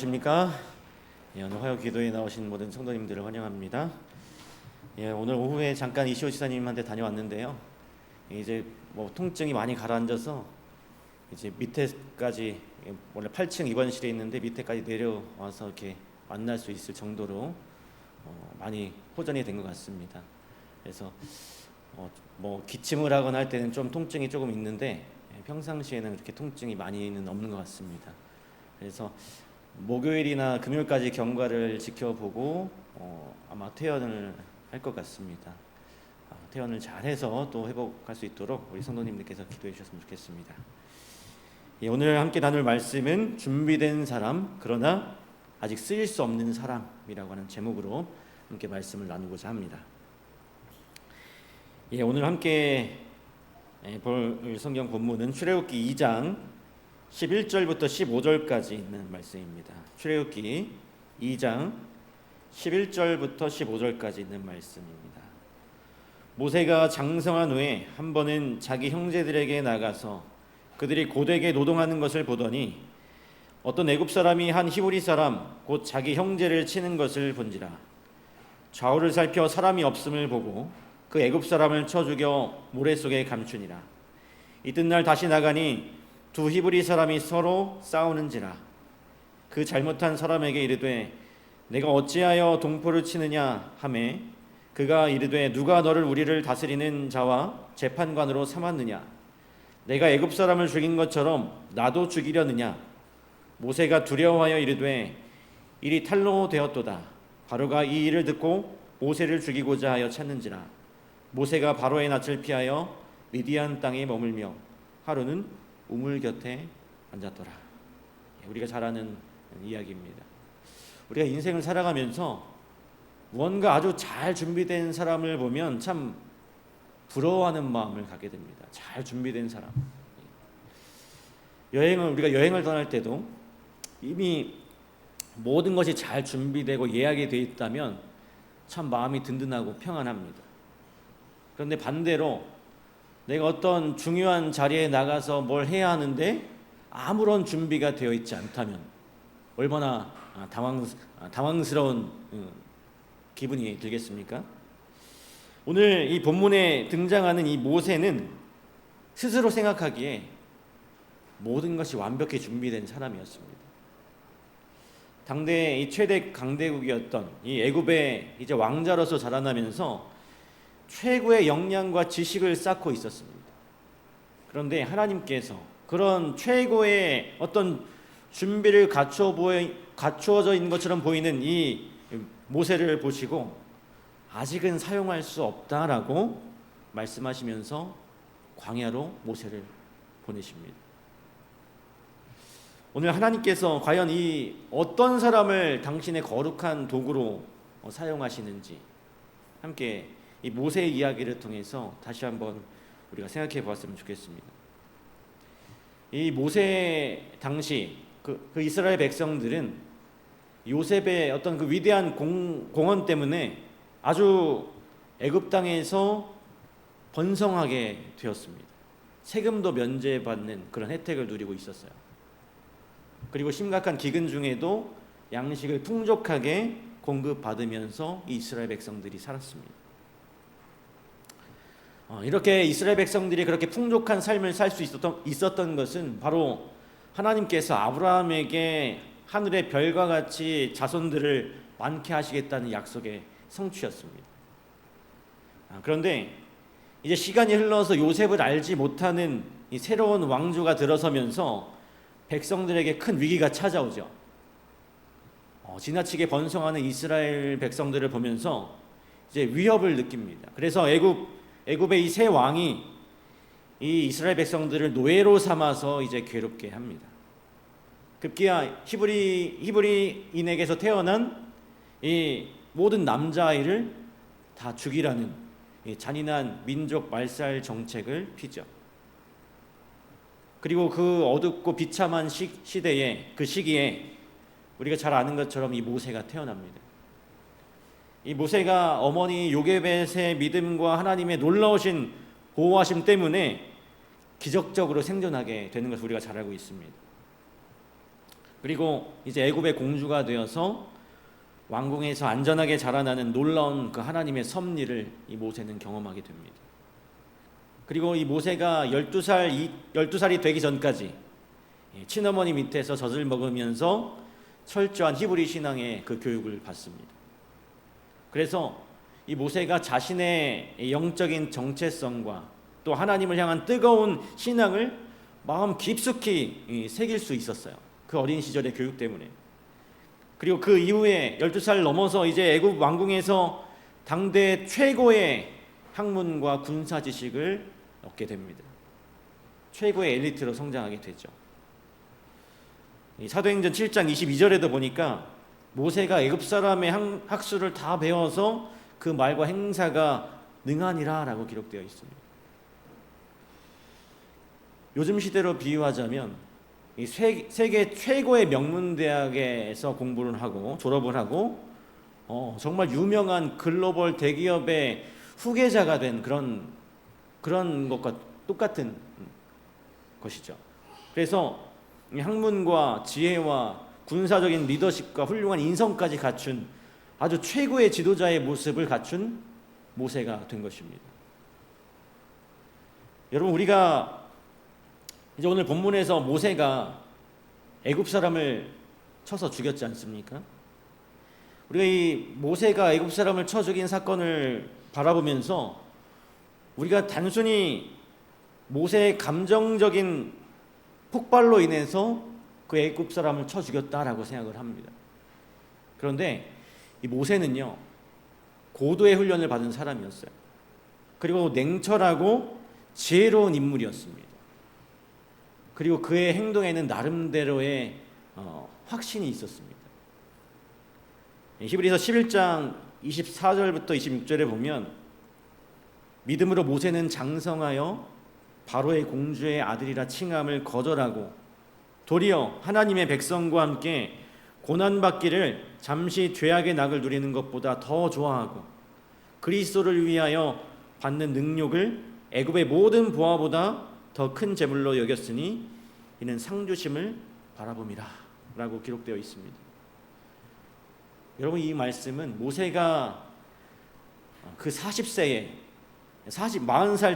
안녕하십니까? 오늘 화요 기도에 나오신 모든 성도님들을 환영합니다. 오늘 오후에 잠깐 이시호 지사님한테 다녀왔는데요. 이제 통증이 많이 가라앉아서 이제 밑에까지, 원래 8층 입원실에 있는데 밑에까지 내려와서 이렇게 만날 수 있을 정도로 많이 호전이 된 것 같습니다. 그래서 기침을 하거나 할 때는 좀 통증이 조금 있는데 평상시에는 그렇게 통증이 많이는 없는 것 같습니다. 그래서 목요일이나 금요일까지 경과를 지켜보고 아마 퇴원을 할 것 같습니다. 퇴원을 잘해서 또 회복할 수 있도록 우리 성도님들께서 기도해 주셨으면 좋겠습니다. 오늘 함께 나눌 말씀은 준비된 사람 그러나 아직 쓰일 수 없는 사람이라고 하는 제목으로 함께 말씀을 나누고자 합니다. 오늘 함께 볼 성경 본문은 출애굽기 2장 11절부터 15절까지 있는 말씀입니다. 출애굽기 2장 11절부터 15절까지 있는 말씀입니다. 모세가 장성한 후에 한 번은 자기 형제들에게 나가서 그들이 고되게 노동하는 것을 보더니 어떤 애굽 사람이 한 히브리 사람 곧 자기 형제를 치는 것을 본지라. 좌우를 살펴 사람이 없음을 보고 그 애굽 사람을 쳐 죽여 모래 속에 감추니라. 이튿날 다시 나가니 두 히브리 사람이 서로 싸우는지라. 그 잘못한 사람에게 이르되 내가 어찌하여 동포를 치느냐 하매 그가 이르되 누가 너를 우리를 다스리는 자와 재판관으로 삼았느냐. 내가 애굽 사람을 죽인 것처럼 나도 죽이려느냐. 모세가 두려워하여 이르되 일이 탈로 되었도다. 바로가 이 일을 듣고 모세를 죽이고자 하여 찾는지라. 모세가 바로의 낯을 피하여 미디안 땅에 머물며 하루는 우물 곁에 앉았더라. 우리가 잘 아는 이야기입니다. 우리가 인생을 살아가면서 무언가 아주 잘 준비된 사람을 보면 참 부러워하는 마음을 갖게 됩니다. 잘 준비된 사람. 우리가 여행을 떠날 때도 이미 모든 것이 잘 준비되고 예약이 되어 있다면 참 마음이 든든하고 평안합니다. 그런데 반대로 내가 어떤 중요한 자리에 나가서 뭘 해야 하는데 아무런 준비가 되어 있지 않다면 얼마나 당황스러운 기분이 들겠습니까? 오늘 이 본문에 등장하는 이 모세는 스스로 생각하기에 모든 것이 완벽히 준비된 사람이었습니다. 당대 이 최대 강대국이었던 이 애굽의 이제 왕자로서 자라나면서 최고의 역량과 지식을 쌓고 있었습니다. 그런데 하나님께서 그런 최고의 어떤 준비를 갖추어져 있는 것처럼 보이는 이 모세를 보시고 아직은 사용할 수 없다라고 말씀하시면서 광야로 모세를 보내십니다. 오늘 하나님께서 과연 이 어떤 사람을 당신의 거룩한 도구로 사용하시는지 함께 이 모세의 이야기를 통해서 다시 한번 우리가 생각해 보았으면 좋겠습니다. 이 모세 당시 그 이스라엘 백성들은 요셉의 어떤 그 위대한 공헌 때문에 아주 애굽 땅에서 번성하게 되었습니다. 세금도 면제받는 그런 혜택을 누리고 있었어요. 그리고 심각한 기근 중에도 양식을 풍족하게 공급받으면서 이 이스라엘 백성들이 살았습니다. 이렇게 이스라엘 백성들이 그렇게 풍족한 삶을 살 수 있었던 것은 바로 하나님께서 아브라함에게 하늘의 별과 같이 자손들을 많게 하시겠다는 약속의 성취였습니다. 그런데 이제 시간이 흘러서 요셉을 알지 못하는 이 새로운 왕조가 들어서면서 백성들에게 큰 위기가 찾아오죠. 지나치게 번성하는 이스라엘 백성들을 보면서 이제 위협을 느낍니다. 그래서 애굽의 이 새 왕이 이 이스라엘 백성들을 노예로 삼아서 이제 괴롭게 합니다. 급기야 히브리인에게서 태어난 이 모든 남자아이를 다 죽이라는 잔인한 민족 말살 정책을 피죠. 그리고 그 어둡고 비참한 시대에 그 시기에 우리가 잘 아는 것처럼 이 모세가 태어납니다. 이 모세가 어머니 요게벳의 믿음과 하나님의 놀라우신 보호하심 때문에 기적적으로 생존하게 되는 것을 우리가 잘 알고 있습니다. 그리고 이제 애굽의 공주가 되어서 왕궁에서 안전하게 자라나는 놀라운 그 하나님의 섭리를 이 모세는 경험하게 됩니다. 그리고 이 모세가 12살이 되기 전까지 친어머니 밑에서 젖을 먹으면서 철저한 히브리 신앙의 그 교육을 받습니다. 그래서 이 모세가 자신의 영적인 정체성과 또 하나님을 향한 뜨거운 신앙을 마음 깊숙이 새길 수 있었어요. 그 어린 시절의 교육 때문에. 그리고 그 이후에 12살 넘어서 이제 애굽 왕궁에서 당대 최고의 학문과 군사 지식을 얻게 됩니다. 최고의 엘리트로 성장하게 되죠. 사도행전 7장 22절에도 보니까 모세가 애굽 사람의 학술을 다 배워서 그 말과 행사가 능하니라 라고 기록되어 있습니다. 요즘 시대로 비유하자면 이 세계 최고의 명문대학에서 공부를 하고 졸업을 하고 정말 유명한 글로벌 대기업의 후계자가 된 그런 것과 똑같은 것이죠. 그래서 학문과 지혜와 군사적인 리더십과 훌륭한 인성까지 갖춘 아주 최고의 지도자의 모습을 갖춘 모세가 된 것입니다. 여러분, 우리가 이제 오늘 본문에서 모세가 애굽 사람을 쳐서 죽였지 않습니까? 우리가 이 모세가 애굽 사람을 쳐 죽인 사건을 바라보면서 우리가 단순히 모세의 감정적인 폭발로 인해서 그 애굽 사람을 쳐 죽였다라고 생각을 합니다. 그런데 이 모세는요, 고도의 훈련을 받은 사람이었어요. 그리고 냉철하고 지혜로운 인물이었습니다. 그리고 그의 행동에는 나름대로의 확신이 있었습니다. 히브리서 11장 24절부터 26절에 보면 믿음으로 모세는 장성하여 바로의 공주의 아들이라 칭함을 거절하고 도리어 하나님의 백성과 함께 고난받기를 잠시 죄악의 낙을 누리는 것보다 더 좋아하고 그리스도를 위하여 받는 능욕을 애굽의 모든 보화보다 더 큰 재물로 여겼으니 이는 상 주심을 바라봄이라 라고 기록되어 있습니다. 여러분, 이 말씀은 모세가 그 40살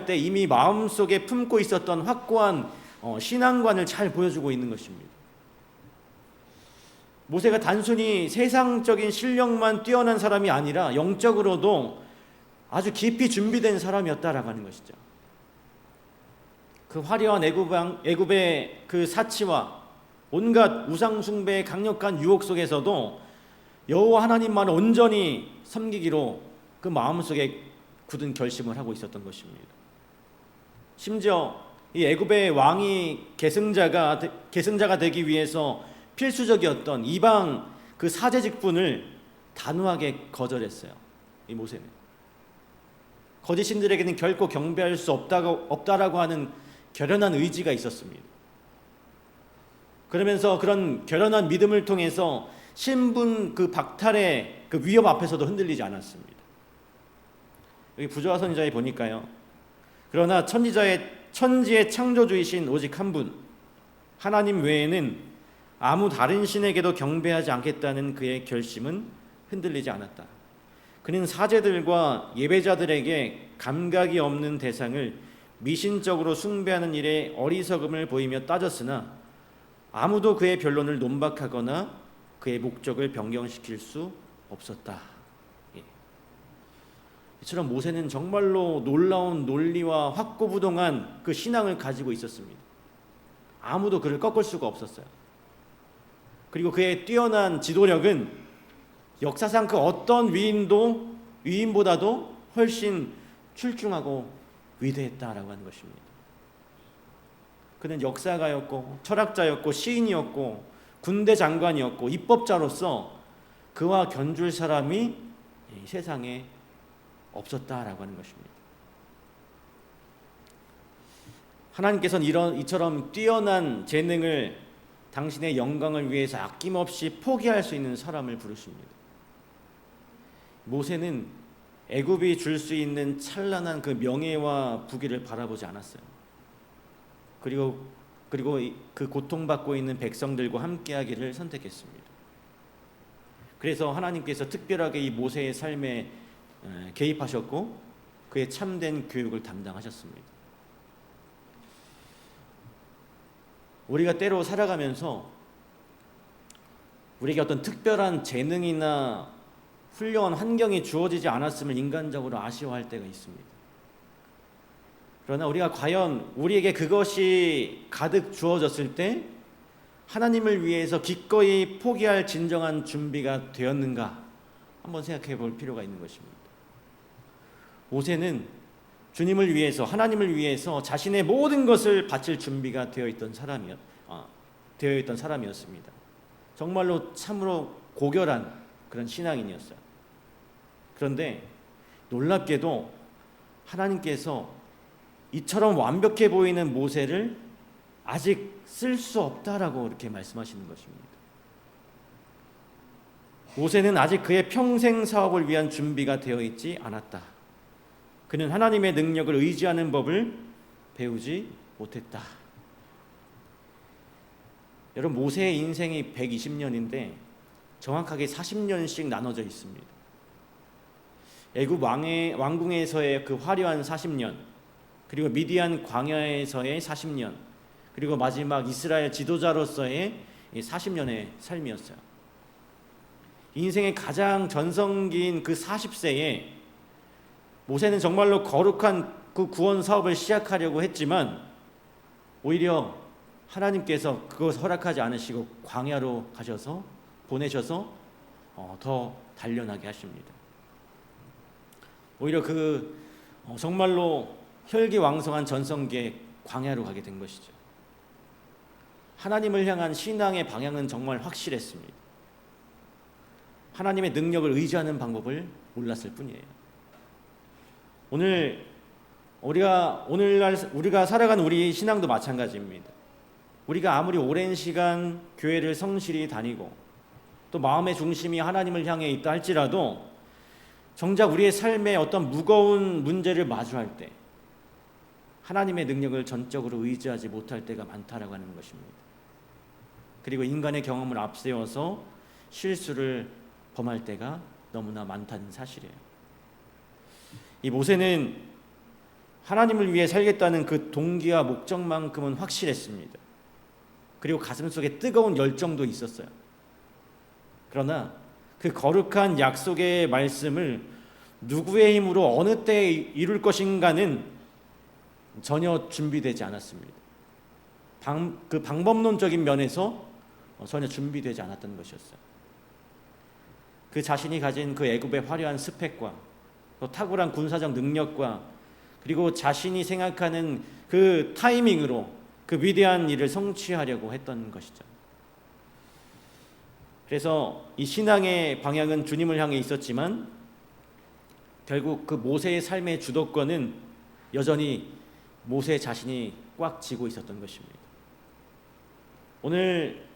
때 이미 마음속에 품고 있었던 확고한 신앙관을 잘 보여주고 있는 것입니다. 모세가 단순히 세상적인 실력만 뛰어난 사람이 아니라 영적으로도 아주 깊이 준비된 사람이었다라고 하는 것이죠. 그 화려한 애굽의 그 사치와 온갖 우상 숭배의 강력한 유혹 속에서도 여호와 하나님만 온전히 섬기기로 그 마음속에 굳은 결심을 하고 있었던 것입니다. 심지어 이 애굽의 왕이 계승자가 되기 위해서 필수적이었던 이방 그 사제 직분을 단호하게 거절했어요. 이 모세는 거짓 신들에게는 결코 경배할 수 없다라고 하는 결연한 의지가 있었습니다. 그러면서 그런 결연한 믿음을 통해서 신분 그 박탈의 그 위협 앞에서도 흔들리지 않았습니다. 여기 부조화 선지자에 보니까요, 그러나 천지의 창조주이신 오직 한 분 하나님 외에는 아무 다른 신에게도 경배하지 않겠다는 그의 결심은 흔들리지 않았다. 그는 사제들과 예배자들에게 감각이 없는 대상을 미신적으로 숭배하는 일에 어리석음을 보이며 따졌으나 아무도 그의 변론을 논박하거나 그의 목적을 변경시킬 수 없었다. 이처럼 모세는 정말로 놀라운 논리와 확고부동한 그 신앙을 가지고 있었습니다. 아무도 그를 꺾을 수가 없었어요. 그리고 그의 뛰어난 지도력은 역사상 그 어떤 위인보다도 훨씬 출중하고 위대했다라고 하는 것입니다. 그는 역사가였고 철학자였고 시인이었고 군대 장관이었고 입법자로서 그와 견줄 사람이 세상에 없었다라고 하는 것입니다. 하나님께서는 이처럼 뛰어난 재능을 당신의 영광을 위해서 아낌없이 포기할 수 있는 사람을 부르십니다. 모세는 애굽이 줄 수 있는 찬란한 그 명예와 부귀를 바라보지 않았어요. 그리고 그리고 그 고통받고 있는 백성들과 함께하기를 선택했습니다. 그래서 하나님께서 특별하게 이 모세의 삶에 개입하셨고 그의 참된 교육을 담당하셨습니다. 우리가 때로 살아가면서 우리에게 어떤 특별한 재능이나 훌륭한 환경이 주어지지 않았음을 인간적으로 아쉬워할 때가 있습니다. 그러나 우리가 과연 우리에게 그것이 가득 주어졌을 때 하나님을 위해서 기꺼이 포기할 진정한 준비가 되었는가 한번 생각해 볼 필요가 있는 것입니다. 모세는 주님을 위해서, 하나님을 위해서 자신의 모든 것을 바칠 준비가 되어 있던 사람이었습니다. 정말로 참으로 고결한 그런 신앙인이었어요. 그런데 놀랍게도 하나님께서 이처럼 완벽해 보이는 모세를 아직 쓸 수 없다라고 이렇게 말씀하시는 것입니다. 모세는 아직 그의 평생 사업을 위한 준비가 되어 있지 않았다. 그는 하나님의 능력을 의지하는 법을 배우지 못했다. 여러분, 모세의 인생이 120년인데 정확하게 40년씩 나눠져 있습니다. 애굽 왕궁에서의 그 화려한 40년, 그리고 미디안 광야에서의 40년, 그리고 마지막 이스라엘 지도자로서의 40년의 삶이었어요. 인생의 가장 전성기인 그 40세에 모세는 정말로 거룩한 그 구원 사업을 시작하려고 했지만 오히려 하나님께서 그것을 허락하지 않으시고 광야로 보내셔서 더 단련하게 하십니다. 오히려 정말로 혈기왕성한 전성기에 광야로 가게 된 것이죠. 하나님을 향한 신앙의 방향은 정말 확실했습니다. 하나님의 능력을 의지하는 방법을 몰랐을 뿐이에요. 오늘날 우리가 살아가는 우리 신앙도 마찬가지입니다. 우리가 아무리 오랜 시간 교회를 성실히 다니고 또 마음의 중심이 하나님을 향해 있다 할지라도 정작 우리의 삶에 어떤 무거운 문제를 마주할 때 하나님의 능력을 전적으로 의지하지 못할 때가 많다라고 하는 것입니다. 그리고 인간의 경험을 앞세워서 실수를 범할 때가 너무나 많다는 사실이에요. 이 모세는 하나님을 위해 살겠다는 그 동기와 목적만큼은 확실했습니다. 그리고 가슴속에 뜨거운 열정도 있었어요. 그러나 그 거룩한 약속의 말씀을 누구의 힘으로 어느 때에 이룰 것인가는 전혀 준비되지 않았습니다. 그 방법론적인 면에서 전혀 준비되지 않았던 것이었어요. 그 자신이 가진 그 애굽의 화려한 스펙과 또 탁월한 군사적 능력과 그리고 자신이 생각하는 그 타이밍으로 그 위대한 일을 성취하려고 했던 것이죠. 그래서 이 신앙의 방향은 주님을 향해 있었지만 결국 그 모세의 삶의 주도권은 여전히 모세 자신이 꽉 쥐고 있었던 것입니다. 오늘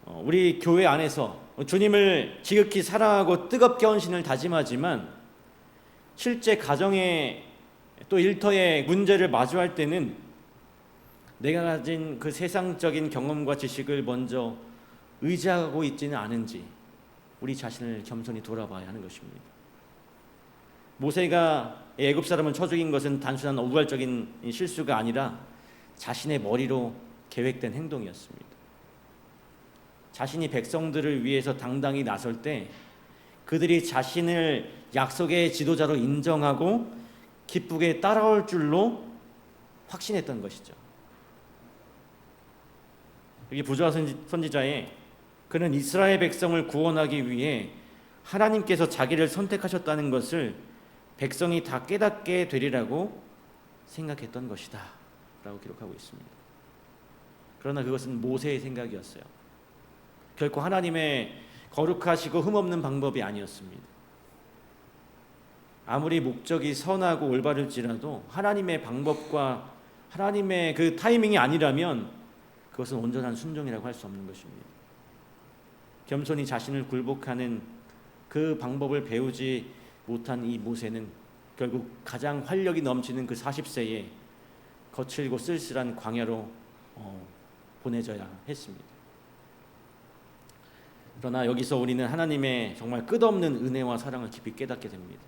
우리 교회 안에서 주님을 지극히 사랑하고 뜨겁게 헌신을 다짐하지만 실제 가정에 또 일터의 문제를 마주할 때는 내가 가진 그 세상적인 경험과 지식을 먼저 의지하고 있지는 않은지 우리 자신을 겸손히 돌아봐야 하는 것입니다. 모세가 애굽 사람을 쳐 죽인 것은 단순한 우발적인 실수가 아니라 자신의 머리로 계획된 행동이었습니다. 자신이 백성들을 위해서 당당히 나설 때 그들이 자신을 약속의 지도자로 인정하고 기쁘게 따라올 줄로 확신했던 것이죠. 여기 부조화 선지자에 그는 이스라엘 백성을 구원하기 위해 하나님께서 자기를 선택하셨다는 것을 백성이 다 깨닫게 되리라고 생각했던 것이다 라고 기록하고 있습니다. 그러나 그것은 모세의 생각이었어요. 결코 하나님의 거룩하시고 흠없는 방법이 아니었습니다. 아무리 목적이 선하고 올바를지라도 하나님의 방법과 하나님의 그 타이밍이 아니라면 그것은 온전한 순종이라고 할 수 없는 것입니다. 겸손히 자신을 굴복하는 그 방법을 배우지 못한 이 모세는 결국 가장 활력이 넘치는 그 40세에 거칠고 쓸쓸한 광야로 보내져야 했습니다. 그러나 여기서 우리는 하나님의 정말 끝없는 은혜와 사랑을 깊이 깨닫게 됩니다.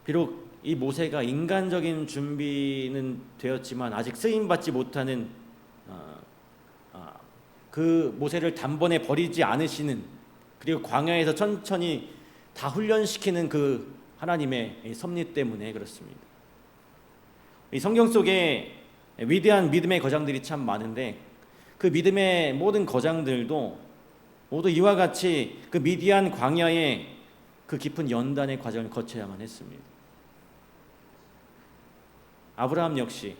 비록 이 모세가 인간적인 준비는 되었지만 아직 쓰임받지 못하는 그 모세를 단번에 버리지 않으시는, 그리고 광야에서 천천히 다 훈련시키는 그 하나님의 섭리 때문에 그렇습니다. 이 성경 속에 위대한 믿음의 거장들이 참 많은데 그 믿음의 모든 거장들도 모두 이와 같이 그 미디안 광야의 그 깊은 연단의 과정을 거쳐야만 했습니다. 아브라함 역시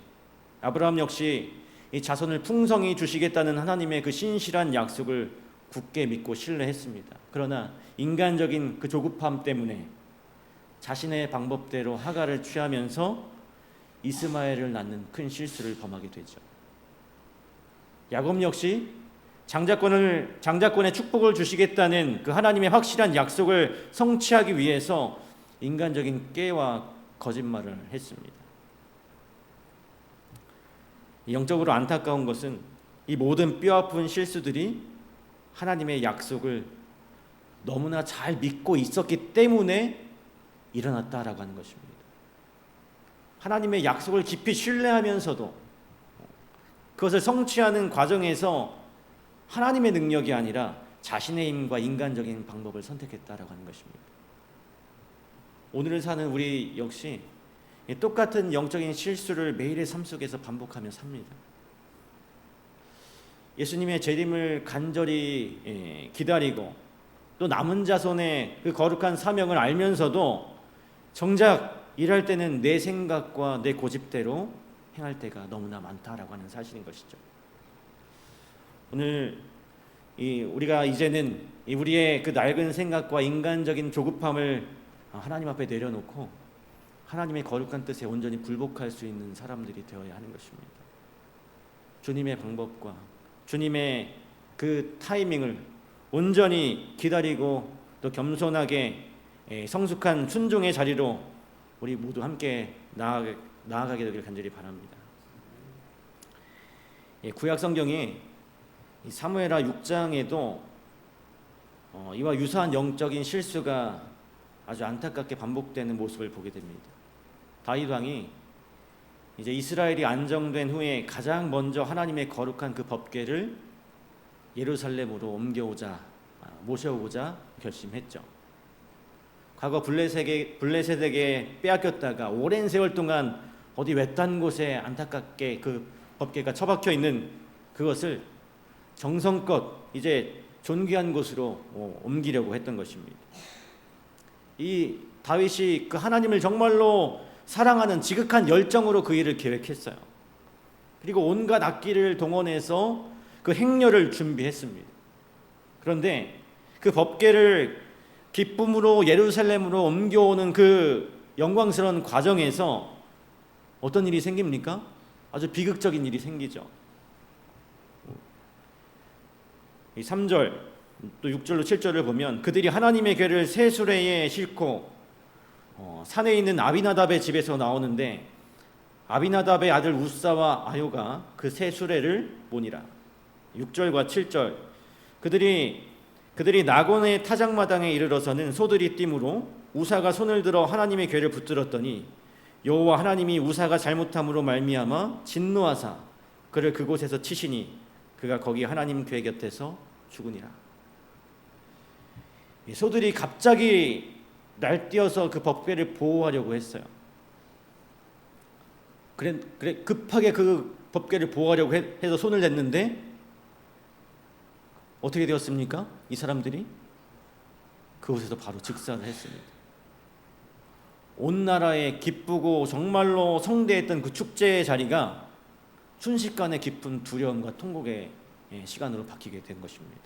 이 자손을 풍성히 주시겠다는 하나님의 그 신실한 약속을 굳게 믿고 신뢰했습니다. 그러나 인간적인 그 조급함 때문에 자신의 방법대로 하갈을 취하면서 이스마엘을 낳는 큰 실수를 범하게 되죠. 야곱 역시 장자권의 축복을 주시겠다는 그 하나님의 확실한 약속을 성취하기 위해서 인간적인 깨와 거짓말을 했습니다. 영적으로 안타까운 것은 이 모든 뼈아픈 실수들이 하나님의 약속을 너무나 잘 믿고 있었기 때문에 일어났다라고 하는 것입니다. 하나님의 약속을 깊이 신뢰하면서도 그것을 성취하는 과정에서 하나님의 능력이 아니라 자신의 힘과 인간적인 방법을 선택했다라고 하는 것입니다. 오늘을 사는 우리 역시 똑같은 영적인 실수를 매일의 삶 속에서 반복하며 삽니다. 예수님의 재림을 간절히 기다리고 또 남은 자손의 그 거룩한 사명을 알면서도 정작 일할 때는 내 생각과 내 고집대로 행할 때가 너무나 많다라고 하는 사실인 것이죠. 오늘 우리가 이제는 우리의 그 낡은 생각과 인간적인 조급함을 하나님 앞에 내려놓고 하나님의 거룩한 뜻에 온전히 굴복할 수 있는 사람들이 되어야 하는 것입니다. 주님의 방법과 주님의 그 타이밍을 온전히 기다리고 또 겸손하게 성숙한 순종의 자리로 우리 모두 함께 나아가게 되길 간절히 바랍니다. 구약 성경에 사무엘하 6장에도 이와 유사한 영적인 실수가 아주 안타깝게 반복되는 모습을 보게 됩니다. 다윗 왕이 이제 이스라엘이 안정된 후에 가장 먼저 하나님의 거룩한 그 법궤를 예루살렘으로 모셔오고자 결심했죠. 과거 블레셋에게 빼앗겼다가 오랜 세월 동안 어디 외딴 곳에 안타깝게 그 법궤가 처박혀 있는 그것을 정성껏 이제 존귀한 곳으로 옮기려고 했던 것입니다. 이 다윗이 그 하나님을 정말로 사랑하는 지극한 열정으로 그 일을 계획했어요. 그리고 온갖 악기를 동원해서 그 행렬을 준비했습니다. 그런데 그 법궤를 기쁨으로 예루살렘으로 옮겨오는 그 영광스러운 과정에서 어떤 일이 생깁니까? 아주 비극적인 일이 생기죠. 이 3절 또 6절로 7절을 보면 그들이 하나님의 궤를 새 수레에 싣고 산에 있는 아비나답의 집에서 나오는데 아비나답의 아들 우사와 아요가 그 새 수레를 보니라. 6절과 7절 그들이 나곤의 타작마당에 이르러서는 소들이 뛰므로 우사가 손을 들어 하나님의 궤를 붙들었더니 여호와 하나님이 우사가 잘못함으로 말미암아 진노하사 그를 그곳에서 치시니 그가 거기 하나님 궤 곁에서 죽으니라. 소들이 갑자기 날뛰어서 그 법궤를 보호하려고 했어요. 그래 급하게 그 법궤를 보호하려고 해서 손을 댔는데 어떻게 되었습니까? 이 사람들이 그곳에서 바로 즉사를 했습니다. 온 나라에 기쁘고 정말로 성대했던 그 축제의 자리가 순식간에 깊은 두려움과 통곡의 시간으로 바뀌게 된 것입니다.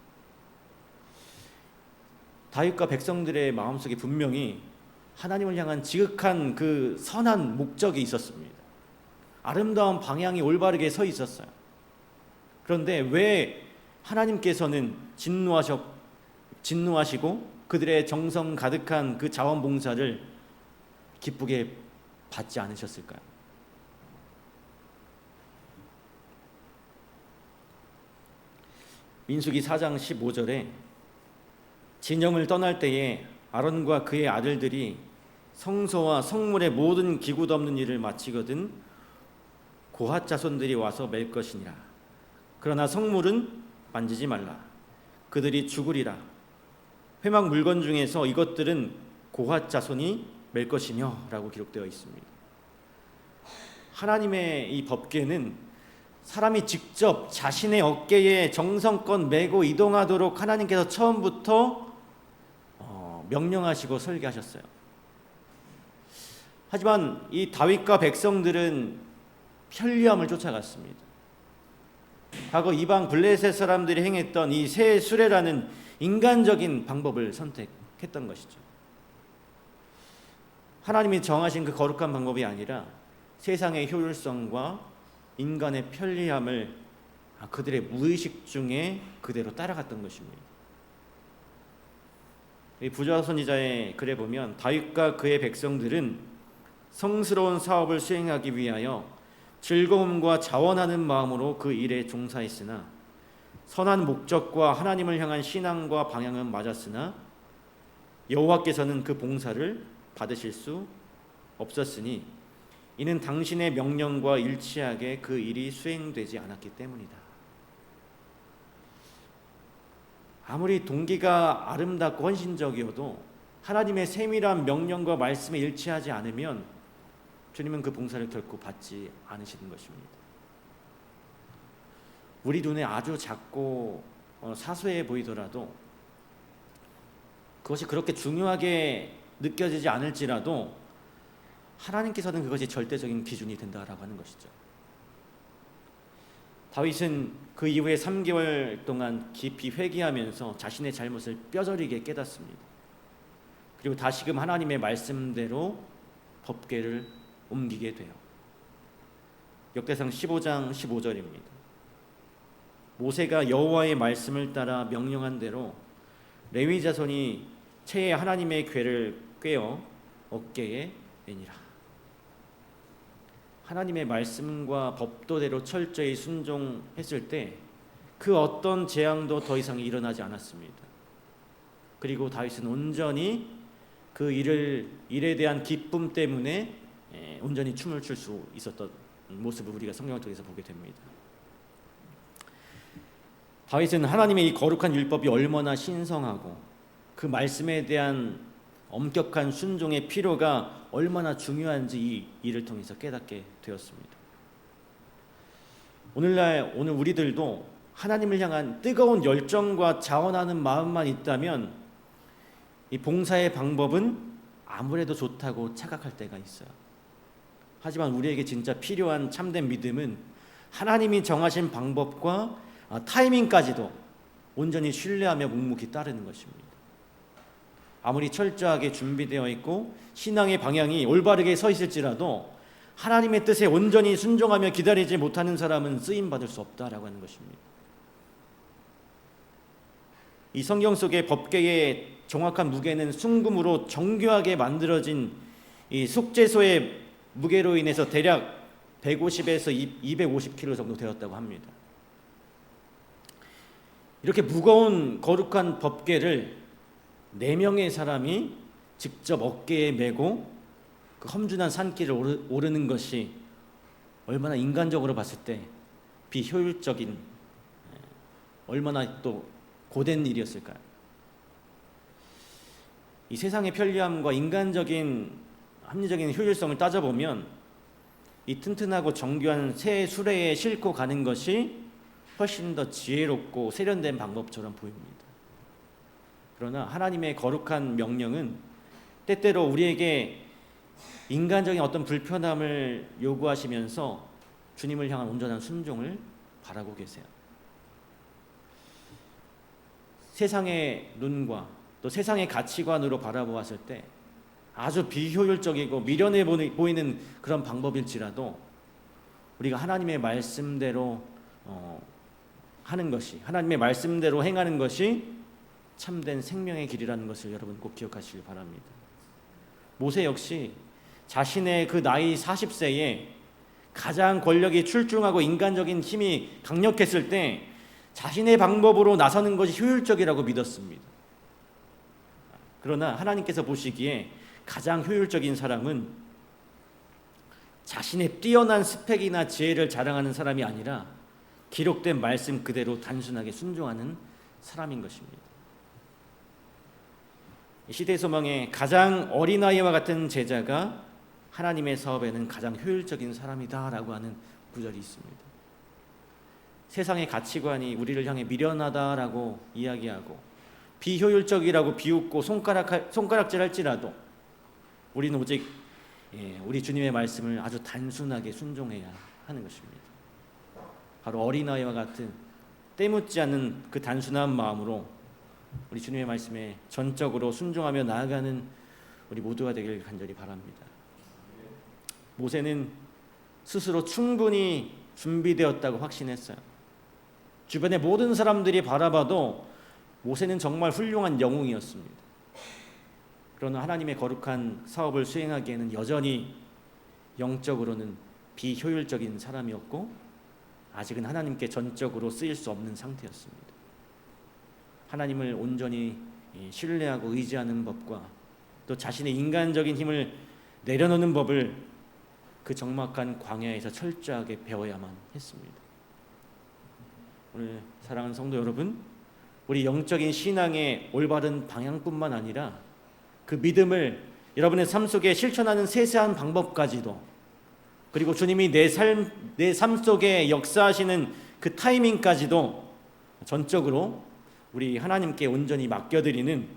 다윗과 백성들의 마음속에 분명히 하나님을 향한 지극한 그 선한 목적이 있었습니다. 아름다운 방향이 올바르게 서 있었어요. 그런데 왜 하나님께서는 진노하시고 그들의 정성 가득한 그 자원봉사를 기쁘게 받지 않으셨을까요? 민수기 4장 15절에 진영을 떠날 때에 아론과 그의 아들들이 성소와 성물의 모든 기구 덮는 일을 마치거든 고핫 자손들이 와서 맬 것이니라. 그러나 성물은 만지지 말라. 그들이 죽으리라. 회막 물건 중에서 이것들은 고핫 자손이 맬 것이며 라고 기록되어 있습니다. 하나님의 이 법궤는 사람이 직접 자신의 어깨에 정성껏 메고 이동하도록 하나님께서 처음부터 명령하시고 설계하셨어요. 하지만 이 다윗과 백성들은 편리함을 쫓아갔습니다. 과거 이방 블레셋 사람들이 행했던 이 새 수레라는 인간적인 방법을 선택했던 것이죠. 하나님이 정하신 그 거룩한 방법이 아니라 세상의 효율성과 인간의 편리함을 그들의 무의식 중에 그대로 따라갔던 것입니다. 이 부조화 선지자의 글에 보면 다윗과 그의 백성들은 성스러운 사업을 수행하기 위하여 즐거움과 자원하는 마음으로 그 일에 종사했으나 선한 목적과 하나님을 향한 신앙과 방향은 맞았으나 여호와께서는 그 봉사를 받으실 수 없었으니 이는 당신의 명령과 일치하게 그 일이 수행되지 않았기 때문이다. 아무리 동기가 아름답고 헌신적이어도 하나님의 세밀한 명령과 말씀에 일치하지 않으면 주님은 그 봉사를 결코 받지 않으시는 것입니다. 우리 눈에 아주 작고 사소해 보이더라도 그것이 그렇게 중요하게 느껴지지 않을지라도 하나님께서는 그것이 절대적인 기준이 된다라고 하는 것이죠. 다윗은 그 이후에 3개월 동안 깊이 회개하면서 자신의 잘못을 뼈저리게 깨닫습니다. 그리고 다시금 하나님의 말씀대로 법궤를 옮기게 돼요. 역대상 15장 15절입니다. 모세가 여호와의 말씀을 따라 명령한 대로 레위 자손이 채에 하나님의 궤를 꿰어 어깨에 매니라. 하나님의 말씀과 법도대로 철저히 순종했을 때 그 어떤 재앙도 더 이상 일어나지 않았습니다. 그리고 다윗은 온전히 그 일에 대한 기쁨 때문에 온전히 춤을 출 수 있었던 모습을 우리가 성경을 통해서 보게 됩니다. 다윗은 하나님의 이 거룩한 율법이 얼마나 신성하고 그 말씀에 대한 엄격한 순종의 필요가 얼마나 중요한지 이 일을 통해서 깨닫게 되었습니다. 오늘 우리들도 하나님을 향한 뜨거운 열정과 자원하는 마음만 있다면 이 봉사의 방법은 아무래도 좋다고 착각할 때가 있어요. 하지만 우리에게 진짜 필요한 참된 믿음은 하나님이 정하신 방법과 타이밍까지도 온전히 신뢰하며 묵묵히 따르는 것입니다. 아무리 철저하게 준비되어 있고 신앙의 방향이 올바르게 서 있을지라도 하나님의 뜻에 온전히 순종하며 기다리지 못하는 사람은 쓰임받을 수 없다라고 하는 것입니다. 이 성경 속의 법궤의 정확한 무게는 순금으로 정교하게 만들어진 이 속죄소의 무게로 인해서 대략 150에서 250kg 정도 되었다고 합니다. 이렇게 무거운 거룩한 법궤를 4명의 사람이 직접 어깨에 메고 그 험준한 산길을 오르는 것이 얼마나 인간적으로 봤을 때 비효율적인, 얼마나 또 고된 일이었을까요? 이 세상의 편리함과 인간적인 합리적인 효율성을 따져보면 이 튼튼하고 정교한 새 수레에 싣고 가는 것이 훨씬 더 지혜롭고 세련된 방법처럼 보입니다. 그러나 하나님의 거룩한 명령은 때때로 우리에게 인간적인 어떤 불편함을 요구하시면서 주님을 향한 온전한 순종을 바라고 계세요. 세상의 눈과 또 세상의 가치관으로 바라보았을 때 아주 비효율적이고 미련해 보이는 그런 방법일지라도 우리가 하나님의 말씀대로 하는 것이, 하나님의 말씀대로 행하는 것이 참된 생명의 길이라는 것을 여러분 꼭 기억하시길 바랍니다. 모세 역시 자신의 그 나이 40세에 가장 권력이 출중하고 인간적인 힘이 강력했을 때 자신의 방법으로 나서는 것이 효율적이라고 믿었습니다. 그러나 하나님께서 보시기에 가장 효율적인 사람은 자신의 뛰어난 스펙이나 지혜를 자랑하는 사람이 아니라 기록된 말씀 그대로 단순하게 순종하는 사람인 것입니다. 시대의 소망의 가장 어린아이와 같은 제자가 하나님의 사업에는 가장 효율적인 사람이다라고 하는 구절이 있습니다. 세상의 가치관이 우리를 향해 미련하다라고 이야기하고 비효율적이라고 비웃고 손가락질할지라도 우리는 오직 우리 주님의 말씀을 아주 단순하게 순종해야 하는 것입니다. 바로 어린아이와 같은 때묻지 않는 그 단순한 마음으로 우리 주님의 말씀에 전적으로 순종하며 나아가는 우리 모두가 되길 간절히 바랍니다. 모세는 스스로 충분히 준비되었다고 확신했어요. 주변의 모든 사람들이 바라봐도 모세는 정말 훌륭한 영웅이었습니다. 그러나 하나님의 거룩한 사업을 수행하기에는 여전히 영적으로는 비효율적인 사람이었고 아직은 하나님께 전적으로 쓰일 수 없는 상태였습니다. 하나님을 온전히 신뢰하고 의지하는 법과 또 자신의 인간적인 힘을 내려놓는 법을 그 적막한 광야에서 철저하게 배워야만 했습니다. 오늘 사랑하는 성도 여러분, 우리 영적인 신앙의 올바른 방향뿐만 아니라 그 믿음을 여러분의 삶 속에 실천하는 세세한 방법까지도, 그리고 주님이 내 삶 속에 역사하시는 그 타이밍까지도 전적으로 우리 하나님께 온전히 맡겨드리는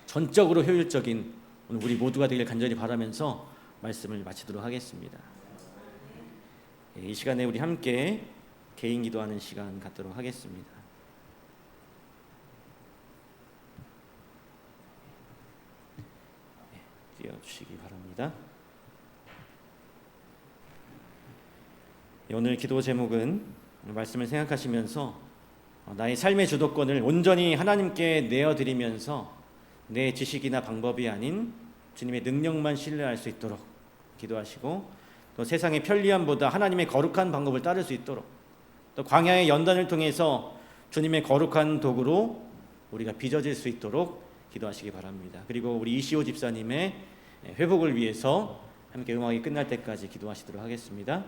전적으로 효율적인 오늘 우리 모두가 되길 간절히 바라면서 말씀을 마치도록 하겠습니다. 이 시간에 우리 함께 개인 기도하는 시간 갖도록 하겠습니다. 띄워주시기 바랍니다. 오늘 기도 제목은 말씀을 생각하시면서 나의 삶의 주도권을 온전히 하나님께 내어드리면서 내 지식이나 방법이 아닌 주님의 능력만 신뢰할 수 있도록 기도하시고, 또 세상의 편리함보다 하나님의 거룩한 방법을 따를 수 있도록, 또 광야의 연단을 통해서 주님의 거룩한 도구로 우리가 빚어질 수 있도록 기도하시기 바랍니다. 그리고 우리 이시호 집사님의 회복을 위해서 함께 음악이 끝날 때까지 기도하시도록 하겠습니다.